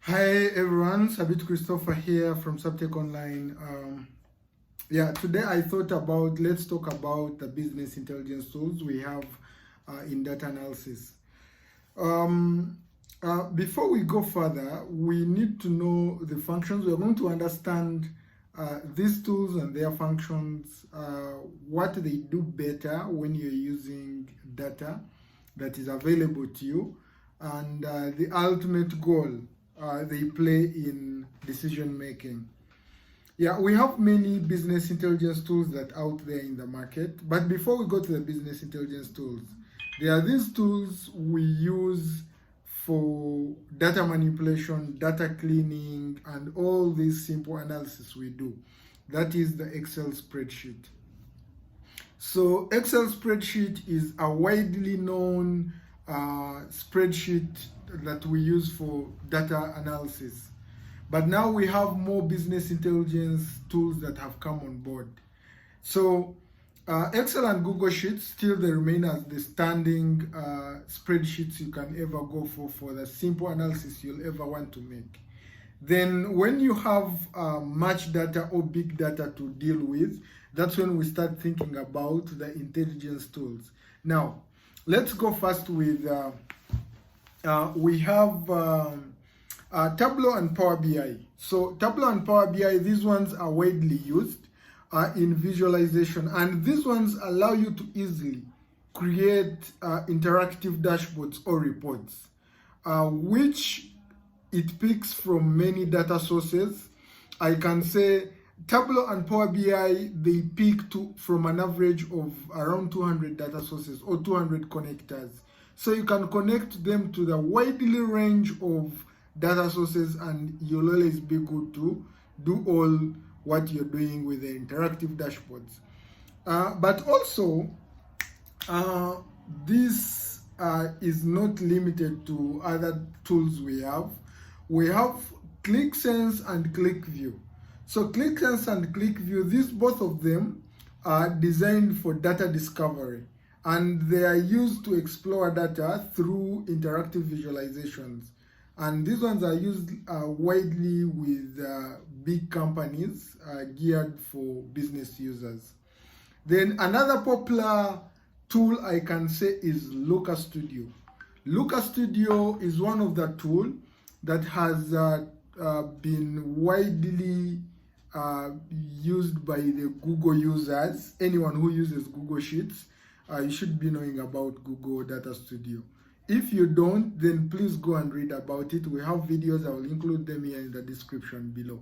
Hi everyone, Sabit Christopher here from Subtech Online. Today I thought about, let's talk about the business intelligence tools we have in data analysis. Before we go further, we need to know the functions. We're going to understand these tools and their functions, what they do better when you're using data that is available to you, and the ultimate goal they play in decision making. Yeah, we have many business intelligence tools that are out there in the market. But before we go to the business intelligence tools, there are these tools we use for data manipulation, data cleaning, and all this simple analysis we do. That is the Excel spreadsheet. So Excel spreadsheet is a widely known spreadsheet that we use for data analysis. But now we have more business intelligence tools that have come on board. So Excel and Google Sheets still they remain as the standing spreadsheets you can ever go for the simple analysis you'll ever want to make. Then when you have much data or big data to deal with, that's when we start thinking about the intelligence tools. Now, let's go first with, we have Tableau and Power BI. So Tableau and Power BI, these ones are widely used in visualization, and these ones allow you to easily create interactive dashboards or reports, which it picks from many data sources. I can say Tableau and Power BI, they pick from an average of around 200 data sources or 200 connectors. So you can connect them to the widely range of data sources, and you'll always be good to do all what you're doing with the interactive dashboards. But also, this is not limited to other tools we have. We have Qlik Sense and QlikView. So Qlik Sense and QlikView, these both of them are designed for data discovery, and they are used to explore data through interactive visualizations. And these ones are used widely with big companies geared for business users. Then another popular tool I can say is Looker Studio. Looker Studio is one of the tools that has been widely used by the Google users. Anyone who uses Google Sheets, you should be knowing about Google Data Studio. If you don't, then please go and read about it. We have videos, I will include them here in the description below.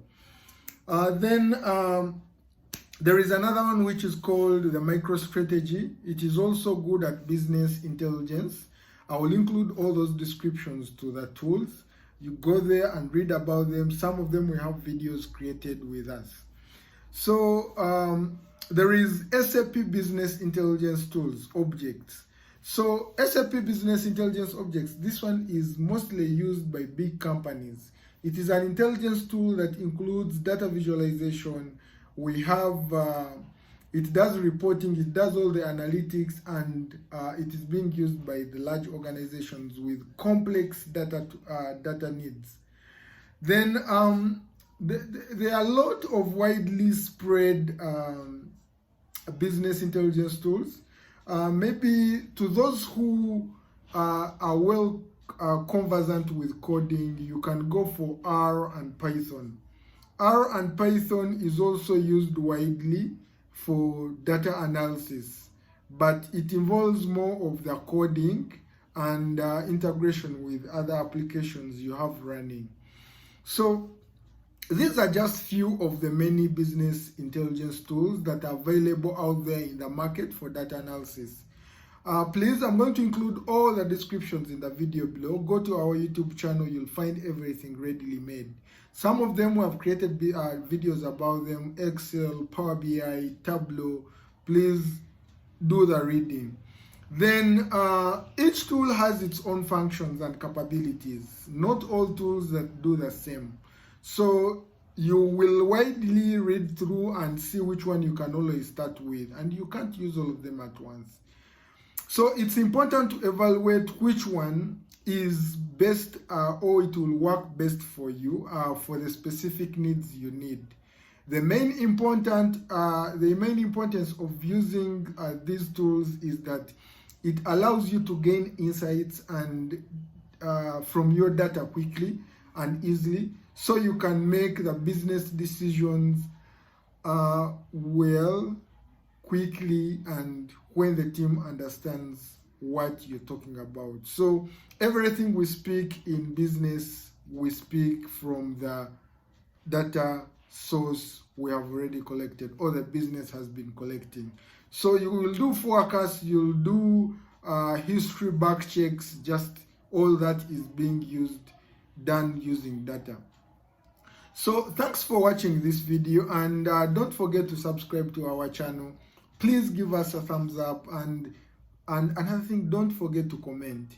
There is another one which is called the MicroStrategy. It is also good at business intelligence. I will include all those descriptions to the tools. You go there and read about them. Some of them we have videos created with us. So there is SAP Business Intelligence Tools, Objects. So SAP Business Intelligence Objects, this one is mostly used by big companies. It is an intelligence tool that includes data visualization. We have, it does reporting, it does all the analytics, and it is being used by the large organizations with complex data needs. Then there are a lot of widely spread business intelligence tools. Maybe to those who are well conversant with coding, you can go for R and Python. R and Python is also used widely for data analysis, but it involves more of the coding and integration with other applications you have running. So these are just few of the many business intelligence tools that are available out there in the market for data analysis. Please, I'm going to include all the descriptions in the video below. Go to our YouTube channel, you'll find everything readily made. Some of them we have created videos about them: Excel, Power BI, Tableau. Please do the reading. Then each tool has its own functions and capabilities. Not all tools that do the same. So you will widely read through and see which one you can always start with, and you can't use all of them at once. So it's important to evaluate which one is best or it will work best for you for the specific needs you need. The main importance of using these tools is that it allows you to gain insights and from your data quickly and easily, so you can make the business decisions well, quickly, and when the team understands what you're talking about. So everything we speak in business, we speak from the data source we have already collected or the business has been collecting. So you will do forecasts, you'll do history back checks, just all that is being done using data. So thanks for watching this video, and don't forget to subscribe to our channel. Please give us a thumbs up, and another thing, don't forget to comment.